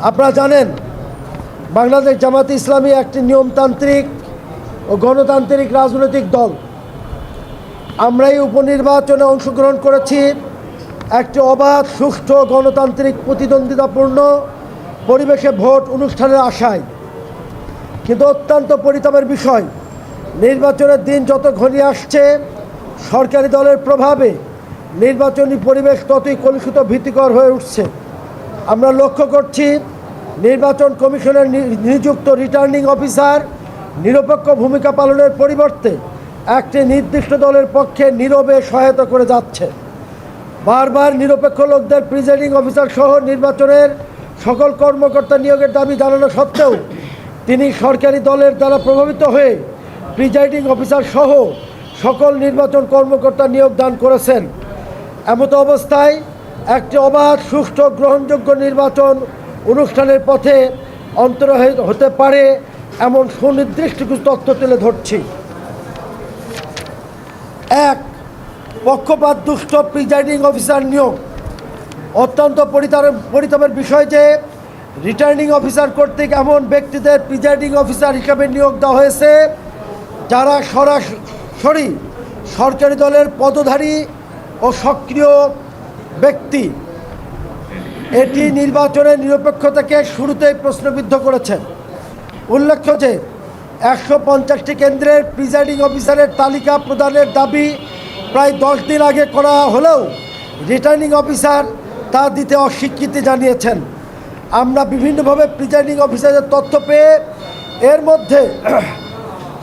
আপনারা জানেন বাংলাদেশ জামাতে ইসলামী একটি নিয়মতান্ত্রিক ও গণতান্ত্রিক রাজনৈতিক দল। আমরা এই উপনির্বাচনে অংশগ্রহণ করেছি একটি অবাধ, সুষ্ঠু, গণতান্ত্রিক, প্রতিদ্বন্দ্বিতাপূর্ণ পরিবেশে ভোট অনুষ্ঠানের আশায়। কিন্তু অত্যন্ত পরিতাপের বিষয়, নির্বাচনের দিন যত ঘনিয়ে আসছে, সরকারি দলের প্রভাবে নির্বাচনী পরিবেশ ততই কলুষিত, ভীতিকর হয়ে উঠছে। আমরা লক্ষ্য করছি নির্বাচন কমিশনের নিযুক্ত রিটার্নিং অফিসার নিরপেক্ষ ভূমিকা পালনের পরিবর্তে একটি নির্দিষ্ট দলের পক্ষে নীরবে সহায়তা করে যাচ্ছে। বারবার নিরপেক্ষ লোকদের প্রিজাইডিং অফিসার সহ নির্বাচনের সকল কর্মকর্তা নিয়োগের দাবি জানানো সত্ত্বেও তিনি সরকারি দলের দ্বারা প্রভাবিত হয়ে প্রিজাইডিং অফিসার সহ সকল নির্বাচন কর্মকর্তা নিয়োগ দান করেছেন। এমতো অবস্থায় একটি অবাধ, সুষ্ঠু, গ্রহণযোগ্য নির্বাচন অনুষ্ঠানের পথে অন্তর হতে পারে এমন সুনির্দিষ্ট কিছু তথ্য তুলে ধরছি। এক, পক্ষপাত দুষ্ট প্রিজাইডিং অফিসার নিয়োগ। অত্যন্ত পরিতাপের বিষয় যে রিটার্নিং অফিসার কর্তৃক এমন ব্যক্তিদের প্রিজাইডিং অফিসার হিসাবে নিয়োগ দেওয়া হয়েছে যারা সরাসরি সরকারি দলের পদধারী ও সক্রিয় ব্যক্তি। এটি নির্বাচনের নিরপেক্ষতাকে শুরুতেই প্রশ্নবিদ্ধ করেছে। উল্লেখ্য যে 150টি কেন্দ্রের প্রিজাইডিং অফিসারের তালিকা প্রদানের দাবি প্রায় 10 দিন আগে করা হলেও রিটার্নিং অফিসার তা দিতে অস্বীকৃতি জানিয়েছেন। আমরা বিভিন্নভাবে প্রিজাইডিং অফিসারের তথ্য পেয়ে এর মধ্যে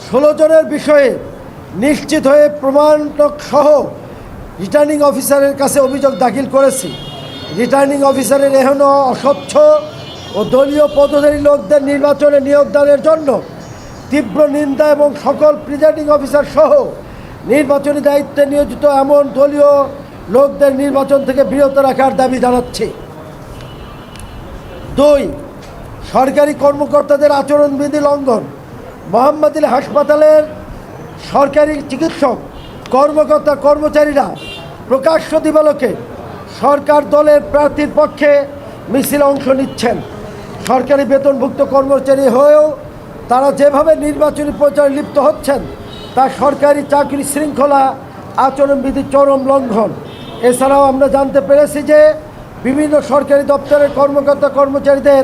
16 জনের বিষয়ে নিশ্চিত হয়ে প্রমাণক সহ রিটার্নিং অফিসারের কাছে অভিযোগ দাখিল করেছি। রিটার্নিং অফিসারের এহেন অস্বচ্ছ ও দলীয় পদধারী লোকদের নির্বাচনে নিয়োগদানের জন্য তীব্র নিন্দা এবং সকল প্রিজাইডিং অফিসার সহ নির্বাচনী দায়িত্বে নিয়োজিত এমন দলীয় লোকদের নির্বাচন থেকে বিরত রাখার দাবি জানাচ্ছি। 2, সরকারি কর্মকর্তাদের আচরণবিধি লঙ্ঘন। মোহাম্মদী হাসপাতালের সরকারি চিকিৎসক, কর্মকর্তা, কর্মচারীরা প্রকাশ্য দিবালোকে সরকার দলের প্রার্থীর পক্ষে মিছিলে অংশ নিচ্ছেন। সরকারি বেতনভুক্ত কর্মচারী হয়েও তারা যেভাবে নির্বাচনী প্রচারে লিপ্ত হচ্ছেন তা সরকারি চাকরি শৃঙ্খলা আচরণবিধি চরম লঙ্ঘন। এছাড়াও আমরা জানতে পেরেছি যে বিভিন্ন সরকারি দপ্তরের কর্মকর্তা কর্মচারীদের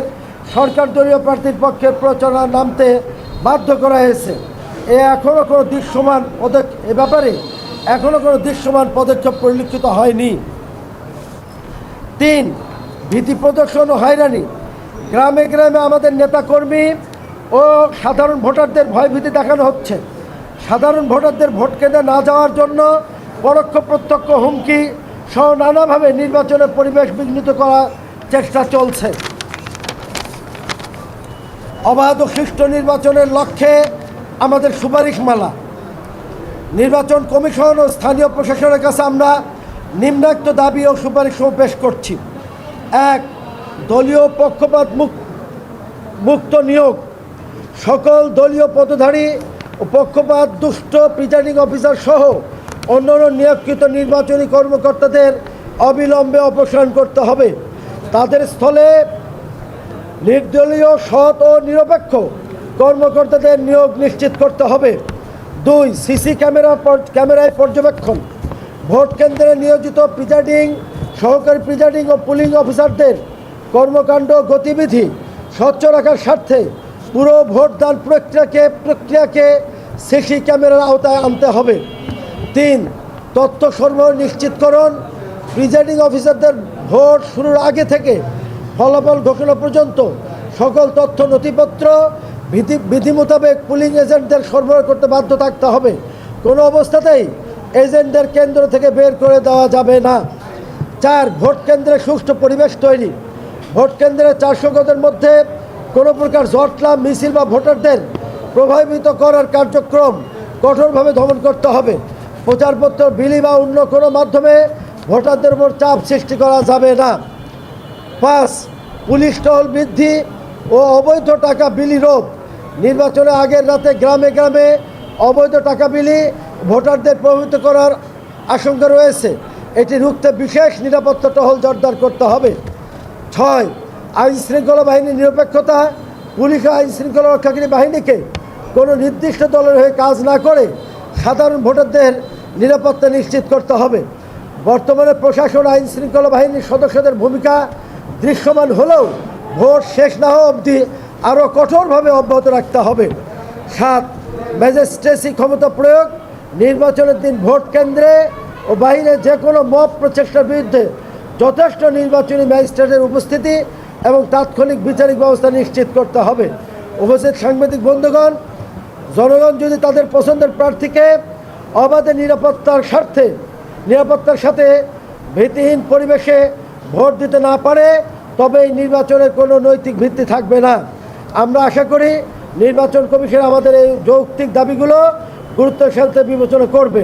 সরকার দলীয় প্রার্থীর পক্ষে প্রচারণা নামতে বাধ্য করা হয়েছে। এ ব্যাপারে এখনও কোনো দৃশ্যমান পদক্ষেপ পরিলক্ষিত হয়নি। 3, ভীতি প্রদর্শন ও হয়রানি। গ্রামে গ্রামে আমাদের নেতাকর্মী ও সাধারণ ভোটারদের ভয়ভীতি দেখানো হচ্ছে। সাধারণ ভোটারদের ভোট কেন্দ্রে না যাওয়ার জন্য পরোক্ষ প্রত্যক্ষ হুমকি সহ নানাভাবে নির্বাচনের পরিবেশ বিঘ্নিত করার চেষ্টা চলছে। অবাধ ও সুষ্ঠু নির্বাচনের লক্ষ্যে আমাদের সুপারিশমালা নির্বাচন কমিশন ও স্থানীয় প্রশাসনের কাছে আমরা নিম্নোক্ত দাবি ও সুপারিশ পেশ করছি। 1, দলীয় পক্ষপাত মুক্ত নিয়োগ। সকল দলীয় পদধারী ও পক্ষপাত দুষ্ট প্রিজাইডিং অফিসার সহ অন্যান্য নিয়োগকৃত নির্বাচনী কর্মকর্তাদের অবিলম্বে অপসারণ করতে হবে। তাদের স্থলে নির্দলীয়, সৎ ও নিরপেক্ষ কর্মকর্তাদের নিয়োগ নিশ্চিত করতে হবে। 2, সিসি ক্যামেরায় পর্যবেক্ষণ। ভোট কেন্দ্রে নিয়োজিত প্রিজাইডিং, সহকারী প্রিজাইডিং ও পুলিং অফিসারদের কর্মকাণ্ড গতিবিধি স্বচ্ছ রাখার স্বার্থে পুরো ভোটদান প্রক্রিয়াকে সিসি ক্যামেরার আওতায় আনতে হবে। 3, তথ্য সরবরাহ নিশ্চিতকরণ। প্রিজাইডিং অফিসারদের ভোট শুরুর আগে থেকে ফলাফল ঘোষণা পর্যন্ত সকল তথ্য নথিপত্র বিধি মোতাবেক পুলিং এজেন্টদের সরবরাহ করতে বাধ্য থাকতে হবে। কোনো অবস্থাতেই এজেন্টদের কেন্দ্র থেকে বের করে দেওয়া যাবে না। 4, ভোট কেন্দ্রে সুষ্ঠু পরিবেশ তৈরি। ভোট কেন্দ্রে 400 গজের মধ্যে কোনো প্রকার জটলা, মিছিল বা ভোটারদের প্রভাবিত করার কার্যক্রম কঠোরভাবে দমন করতে হবে। প্রচারপত্র বিলি বা অন্য কোনো মাধ্যমে ভোটারদের উপর চাপ সৃষ্টি করা যাবে না। 5, পুলিশ টহল বৃদ্ধি ও অবৈধ টাকা বিলি রোধ। নির্বাচনের আগের রাতে গ্রামে গ্রামে অবৈধ টাকা বিলি ভোটারদের প্রভাবিত করার আশঙ্কা রয়েছে। এটি রুখতে বিশেষ নিরাপত্তা টহল জোরদার করতে হবে। 6, আইন শৃঙ্খলা বাহিনীর নিরপেক্ষতা, পুলিশ ও আইন শৃঙ্খলা রক্ষাকারী বাহিনীকে কোনো নির্দিষ্ট দলের হয়ে কাজ না করে সাধারণ ভোটারদের নিরাপত্তা নিশ্চিত করতে হবে। বর্তমানে প্রশাসন আইন শৃঙ্খলা বাহিনীর সদস্যদের ভূমিকা দৃশ্যমান হলেও ভোট শেষ না হওয়া অবধি আরও কঠোরভাবে অব্যাহত রাখতে হবে। 7, ম্যাজিস্ট্রেসি ক্ষমতা প্রয়োগ, নির্বাচনের দিন ভোট কেন্দ্রে ও বাইরে যে কোনো মব প্রচেষ্টার বিরুদ্ধে যথেষ্ট নির্বাচনী ম্যাজিস্ট্রেটের উপস্থিতি এবং তাৎক্ষণিক বিচারিক ব্যবস্থা নিশ্চিত করতে হবে। উপস্থিত সাংবাদিক বন্ধুগণ, জনগণ যদি তাদের পছন্দের প্রার্থীকে অবাধে নিরাপত্তার সাথে ভীতিহীন পরিবেশে ভোট দিতে না পারে তবে এই নির্বাচনের কোনো নৈতিক ভিত্তি থাকবে না। আমরা আশা করি নির্বাচন কমিশন আমাদের এই যৌক্তিক দাবিগুলো গুরুত্বের সাথে বিবেচনা করবে।